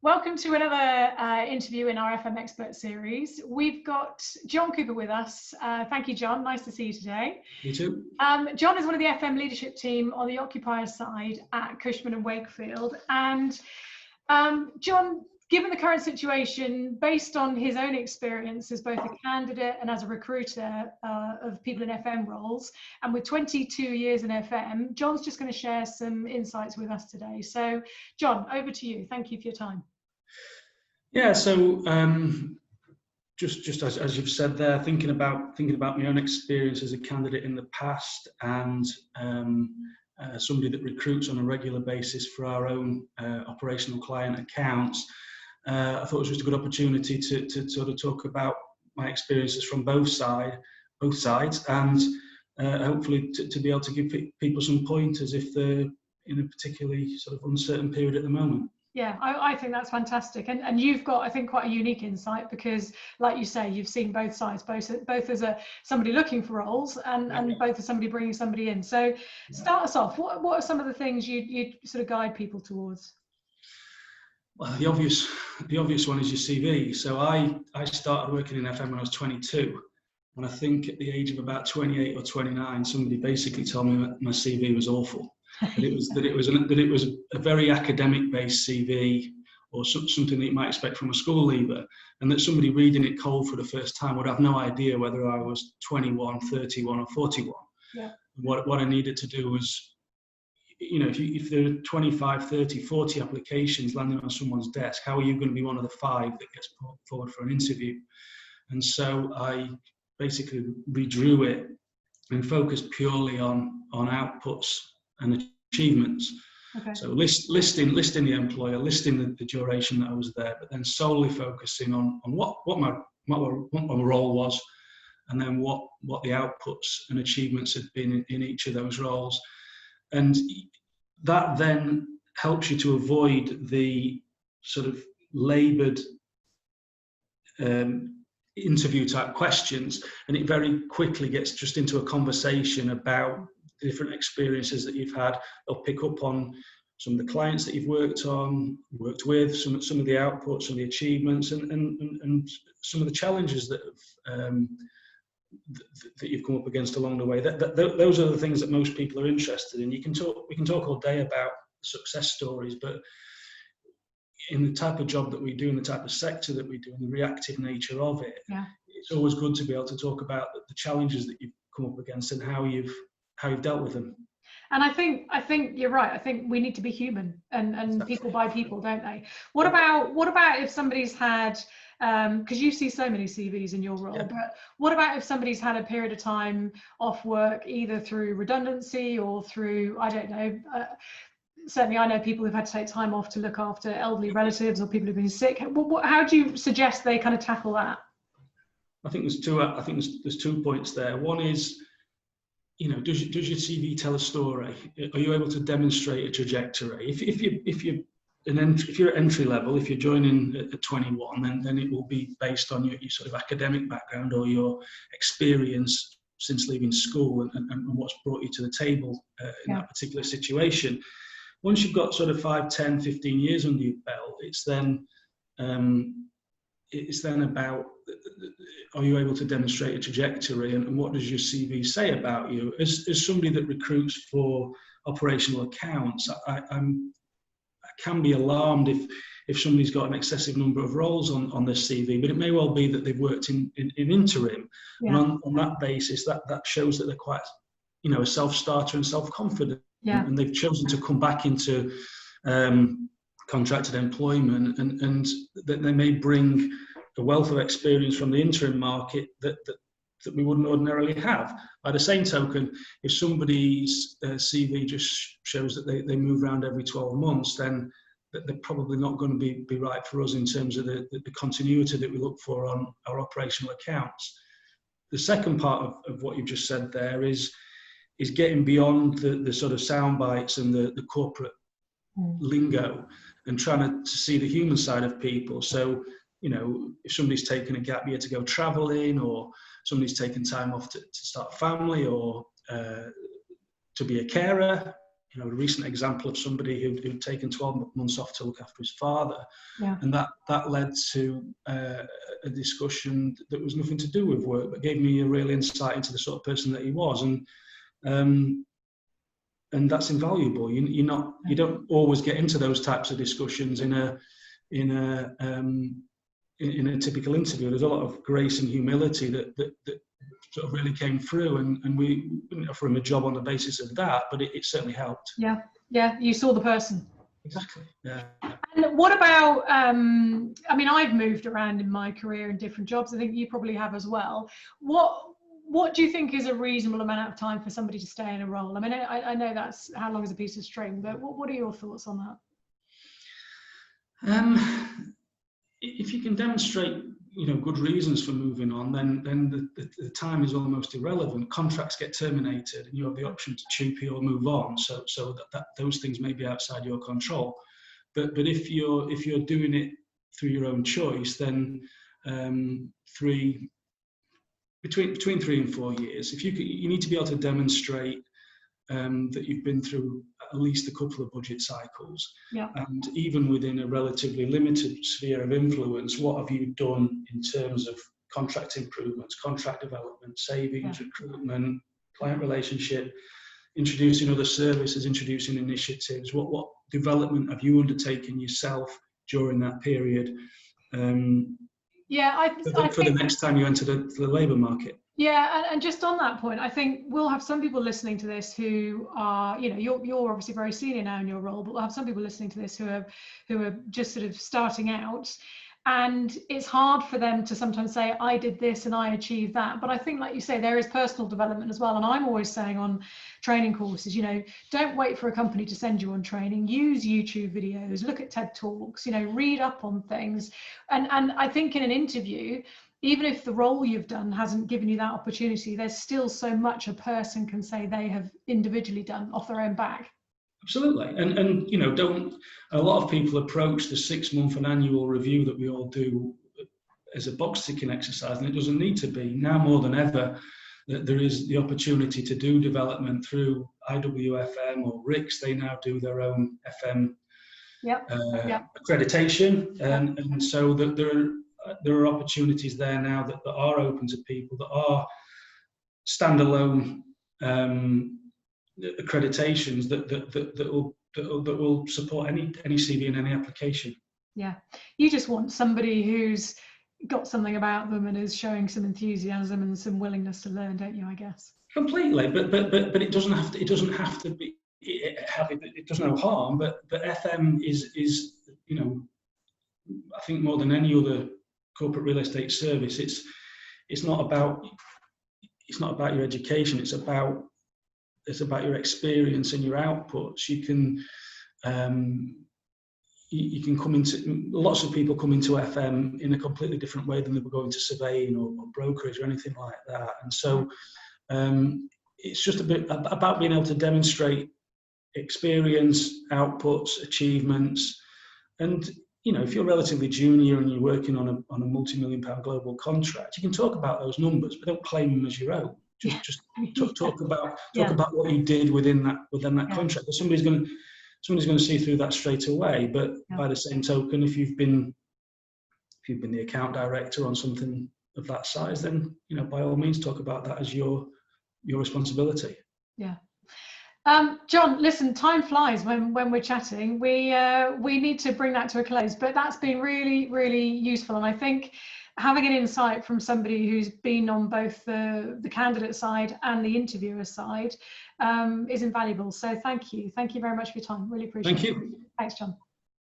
Welcome to another interview in our FM Expert series. We've got Jon Cooper with us. Thank you, Jon. Nice to see you today. You too. Jon is one of the FM leadership team on the Occupier side at Cushman Wakefield. And Jon, given the current situation, based on his own experience as both a candidate and as a recruiter of people in FM roles, and with 22 years in FM, Jon's just going to share some insights with us today. So, Jon, over to you. Thank you for your time. Yeah, so just as you've said there, thinking about my own experience as a candidate in the past and somebody that recruits on a regular basis for our own operational client accounts, I thought it was just a good opportunity to sort of talk about my experiences from both sides, and hopefully to be able to give people some pointers if they're in a particularly sort of uncertain period at the moment. Yeah, I think that's fantastic, and you've got, I think, quite a unique insight because, like you say, you've seen both sides, both as somebody looking for roles and both as somebody bringing somebody in. So, start us off. What are some of the things you sort of guide people towards? Well, the obvious one is your CV. So I started working in FM when I was 22, and I think at the age of about 28 or 29, somebody basically told me that my CV was awful. That it was a very academic-based CV, or something that you might expect from a school leaver, and that somebody reading it cold for the first time would have no idea whether I was 21, 31, or 41. Yeah. What I needed to do was, you know, if there are 25, 30, 40 applications landing on someone's desk, how are you going to be one of the 5 that gets put forward for an interview? And so I basically redrew it and focused purely on outputs and achievements. Okay. So listing the employer, listing the duration that I was there, but then solely focusing on what my role was, and then what the outputs and achievements had been in each of those roles. And that then helps you to avoid the sort of laboured interview type questions, and it very quickly gets just into a conversation about the different experiences that you've had. They'll pick up on some of the clients that you've worked with, some of the outputs, some of the achievements, and some of the challenges that you've come up against along the way. Those are the things that most people are interested in. We can talk all day about success stories, but in the type of job that we do, in the type of sector that we do, and the reactive nature of it, it's always good to be able to talk about the challenges that you've come up against and how you've dealt with them. And I think you're right. I think we need to be human, and people buy people, don't they? What about if somebody's had, because you see so many CVs in your role, but what about if somebody's had a period of time off work, either through redundancy or through, I don't know, certainly I know people who've had to take time off to look after elderly relatives or people who've been sick. How do you suggest they kind of tackle that? I think there's 2 points there. One is, you know, does your CV tell a story? Are you able to demonstrate a trajectory? If you're at entry level, if you're joining at 21, then it will be based on your sort of academic background or your experience since leaving school and what's brought you to the table in that particular situation. Once you've got sort of 5, 10, 15 years under your belt, it's then about, are you able to demonstrate a trajectory, and what does your CV say about you? As somebody that recruits for operational accounts, I can be alarmed if somebody's got an excessive number of roles on their CV, but it may well be that they've worked in interim, and on that basis, that shows that they're quite, you know, a self-starter and self-confident, and they've chosen to come back into contracted employment, and that they may bring a wealth of experience from the interim market that we wouldn't ordinarily have. By the same token, if somebody's CV just shows that they move around every 12 months, then they're probably not going to be right for us in terms of the continuity that we look for on our operational accounts. The second part of what you've just said there is getting beyond the sort of sound bites and the corporate lingo, and trying to see the human side of people. So, you know, if somebody's taken a gap year to go traveling, or somebody's taken time off to start a family, or to be a carer, a recent example of somebody who'd taken 12 months off to look after his father, and that led to a discussion that was nothing to do with work, but gave me a real insight into the sort of person that he was, and that's invaluable. You don't always get into those types of discussions in a typical interview. There's a lot of grace and humility that sort of really came through, and we didn't offer him a job on the basis of that, but it certainly helped. Yeah, you saw the person. Exactly. Yeah. And what about, I mean, I've moved around in my career in different jobs. I think you probably have as well. What do you think is a reasonable amount of time for somebody to stay in a role? I mean, I know that's how long is a piece of string, but what are your thoughts on that? If you can demonstrate, good reasons for moving on, then the time is almost irrelevant. Contracts get terminated, and you have the option to choopy or move on. So that those things may be outside your control. But if you're doing it through your own choice, then between 3 and 4 years, if you need to be able to demonstrate that you've been through at least a couple of budget cycles, and even within a relatively limited sphere of influence, what have you done in terms of contract improvements, contract development, savings, recruitment, client relationship, introducing other services, introducing initiatives, what development have you undertaken yourself during that period? For the next time you enter the labour market. Yeah, and just on that point, I think we'll have some people listening to this who are, you're obviously very senior now in your role, but we'll have some people listening to this who are just sort of starting out, and it's hard for them to sometimes say, I did this and I achieved that. But I think, like you say, there is personal development as well. And I'm always saying on training courses, don't wait for a company to send you on training. Use YouTube videos, look at TED Talks, read up on things. And I think in an interview, even if the role you've done hasn't given you that opportunity, there's still so much a person can say they have individually done off their own back. Absolutely. And a lot of people approach the 6-month and annual review that we all do as a box ticking exercise, and it doesn't need to be. Now more than ever, that there is the opportunity to do development through IWFM or RICS. They now do their own FM accreditation, and so that there are opportunities there now that are open to people, that are standalone accreditations that will support any CV and any application. Yeah, you just want somebody who's got something about them and is showing some enthusiasm and some willingness to learn, don't you? I guess completely, but it doesn't have to. It doesn't have to be. It does no harm. But FM is I think more than any other corporate real estate service, it's not about your education. It's about your experience and your outputs. You can come into, lots of people come into FM in a completely different way than they were going to surveying or brokerage or anything like that. And so it's just a bit about being able to demonstrate experience, outputs, achievements. And if you're relatively junior and you're working on a multi-million-pound global contract, you can talk about those numbers, but don't claim them as your own. Just talk about what you did within that contract. But somebody's going to see through that straight away. But by the same token, if you've been the account director on something of that size, then by all means talk about that as your responsibility. Yeah. Jon, listen, time flies when we're chatting. We need to bring that to a close, but that's been really, really useful. And I think having an insight from somebody who's been on both the candidate side and the interviewer side is invaluable. So thank you very much for your time. Really appreciate it. Thank you. Thanks, Jon.